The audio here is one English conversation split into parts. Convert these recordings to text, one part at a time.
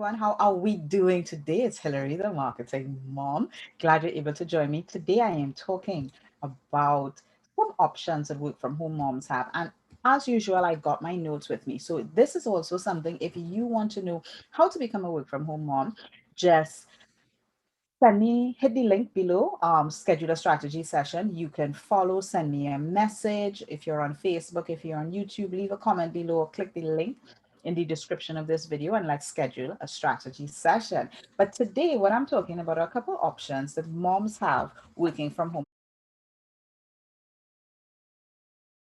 everyone. How are we doing today? It's Hillary, the marketing mom. Glad you're able to join me. Today, I am talking about some options that work from home moms have. And as usual, I got my notes with me. So, this is also something if you want to know how to become a work from home mom, just hit the link below, schedule a strategy session. You can follow, send me a message. If you're on Facebook, if you're on YouTube, leave a comment below or click the link in the description of this video and let's schedule a strategy session. But today, what I'm talking about are a couple options that moms have working from home.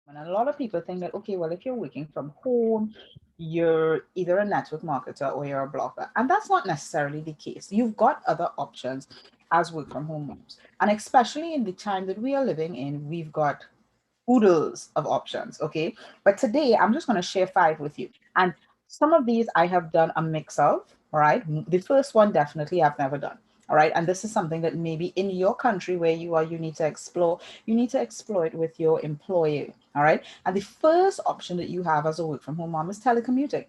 And a lot of people think that, okay, well, if you're working from home, you're either a network marketer or you're a blogger. And that's not necessarily the case. You've got other options as work from home moms. And especially in the time that we are living in, we've got oodles of options. Okay. But today I'm just going to share five with you. And some of these I have done a mix of. All right. The first one, definitely, I've never done. All right. And this is something that maybe in your country where you are, you need to explore. You need to explore it with your employer. All right. And the first option that you have as a work from home mom is telecommuting.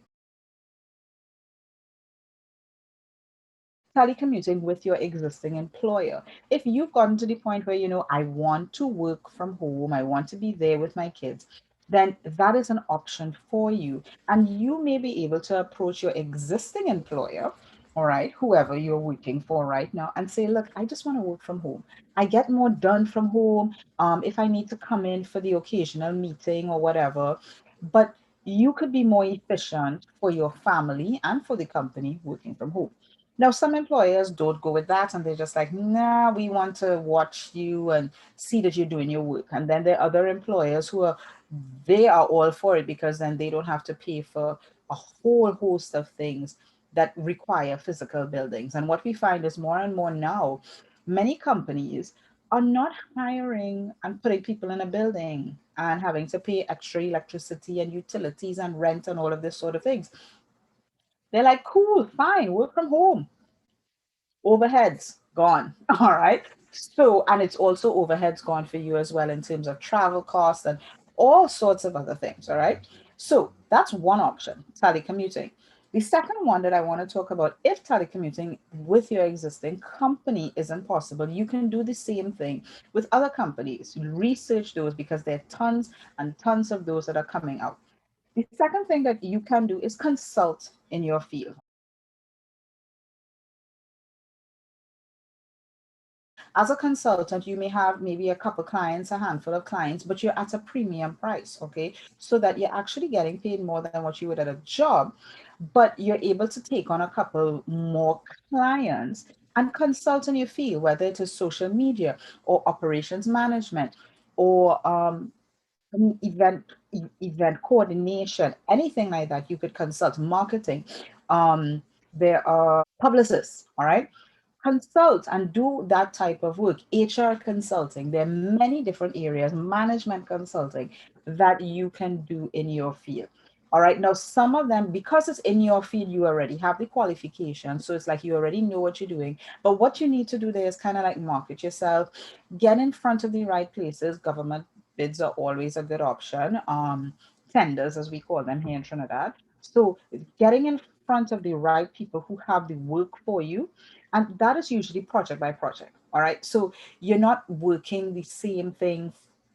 Telecommuting with your existing employer. If you've gotten to the point where you know, I want to work from home, I want to be there with my kids, then that is an option for you. And you may be able to approach your existing employer, all right, whoever you're working for right now, and say, look, I just want to work from home. I get more done from home. If I need to come in for the occasional meeting or whatever, but you could be more efficient for your family and for the company working from home. Now, some employers don't go with that and they're just like, nah, we want to watch you and see that you're doing your work. And then there are other employers who are, they are all for it because then they don't have to pay for a whole host of things that require physical buildings. And what we find is more and more now, many companies are not hiring and putting people in a building and having to pay extra electricity and utilities and rent and all of this sort of things. They're like, cool, fine, work from home, overheads gone. All right. So, and it's also overheads gone for you as well in terms of travel costs and all sorts of other things. All right. So that's one option, telecommuting. The second one that I want to talk about, if telecommuting with your existing company isn't possible, you can do the same thing with other companies. Research those because there are tons and tons of those that are coming out. The second thing that you can do is consult in your field. As a consultant, you may have maybe a couple clients, a handful of clients, but you're at a premium price, okay? So that you're actually getting paid more than what you would at a job, but you're able to take on a couple more clients and consult in your field, whether it is social media or operations management or event event coordination, anything like that. You could consult marketing. There are publicists, all right, consult and do that type of work. HR consulting, there are many different areas, management consulting, that you can do in your field. All right, now some of them, because it's in your field, you already have the qualification, so it's like you already know what you're doing. But what you need to do there is kind of like market yourself, get in front of the right places. Government bids are always a good option, tenders as we call them here in Trinidad. So getting in front of the right people who have the work for you, and that is usually project by project. All right. So you're not working the same thing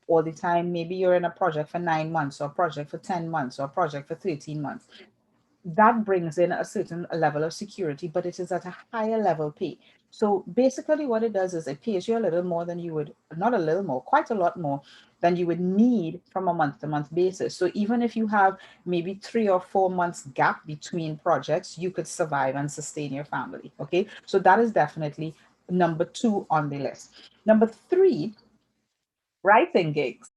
all the time. Maybe you're in a project for 9 months, or a project for 10 months, or a project for 13 months. That brings in a certain level of security, but it is at a higher level pay. So basically, what it does is it pays you a little more than you would, not a little more, quite a lot more than you would need from a month to month basis. So even if you have maybe 3 or 4 months gap between projects, you could survive and sustain your family. Okay. So that is definitely number two on the list. Number three, writing gigs.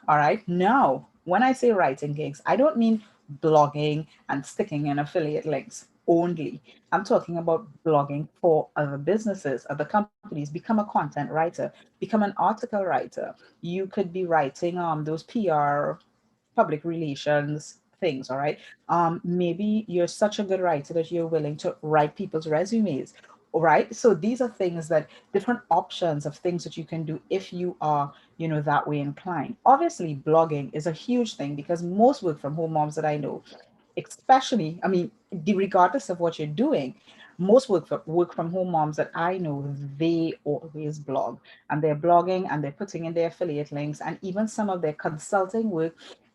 All right. Now, when I say writing gigs, I don't mean blogging and sticking in affiliate links only. I'm talking about blogging for other businesses, other companies. Become a content writer, become an article writer. You could be writing those PR, public relations things. All right. Maybe you're such a good writer that you're willing to write people's resumes. All right. So these are things that, different options of things that you can do if you are that way inclined. Obviously, blogging is a huge thing because most work from home moms that I know, especially, I mean, regardless of what you're doing, most work from home moms that I know, they always blog, and they're blogging and they're putting in their affiliate links, and even some of their consulting work,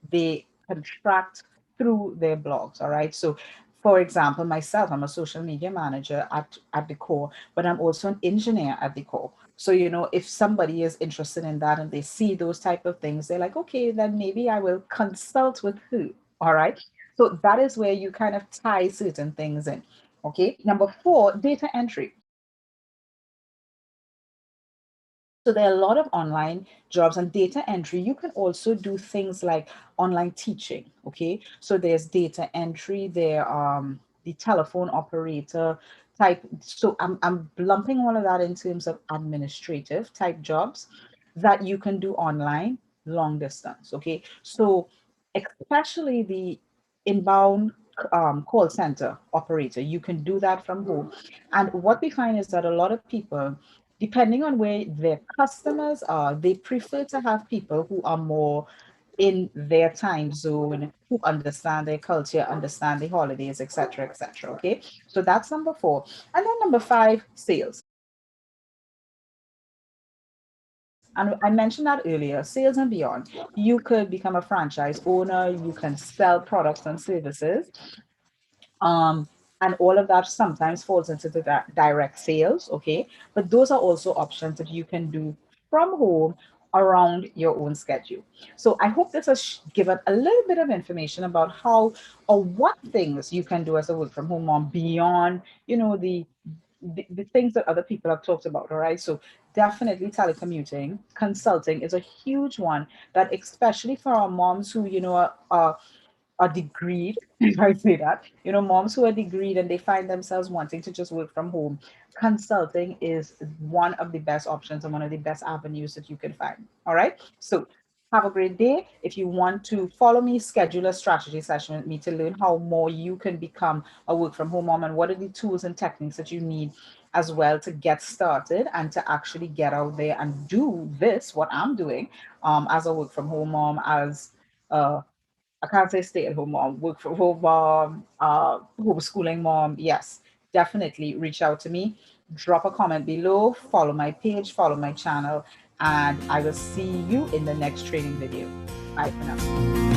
they contract through their blogs. All right. So for example, myself, I'm a social media manager at the core, but I'm also an engineer at the core. So, if somebody is interested in that and they see those type of things, they're like, okay, then maybe I will consult with who. All right. So that is where you kind of tie certain things in. Okay. Number four, data entry. So there are a lot of online jobs and data entry. You can also do things like online teaching. Okay. So there's data entry, there the telephone operator type. So I'm lumping all of that in terms of administrative type jobs that you can do online, long distance. Okay. So especially the inbound call center operator, you can do that from home. And what we find is that a lot of people, depending on where their customers are, they prefer to have people who are more in their time zone, who understand their culture, understand the holidays, etc., etc. Okay, so that's number four. And then number five, sales. And I mentioned that earlier, sales and beyond. You could become a franchise owner, you can sell products and services, um, and all of that sometimes falls into the direct sales. Okay, but those are also options that you can do from home around your own schedule. So I hope this has given a little bit of information about how or what things you can do as a work from home mom beyond the things that other people have talked about. All right, so definitely telecommuting, consulting is a huge one, that especially for our moms who are degreed, if I say that, moms who are degreed and they find themselves wanting to just work from home, consulting is one of the best options and one of the best avenues that you can find. All right. So have a great day. If you want to follow me, schedule a strategy session with me to learn how more you can become a work from home mom and what are the tools and techniques that you need as well to get started and to actually get out there and do this, what I'm doing as a work from home mom, as I can't say stay at home mom, work from home mom, homeschooling mom. Yes, definitely reach out to me. Drop a comment below, follow my page, follow my channel, and I will see you in the next training video. Bye for now.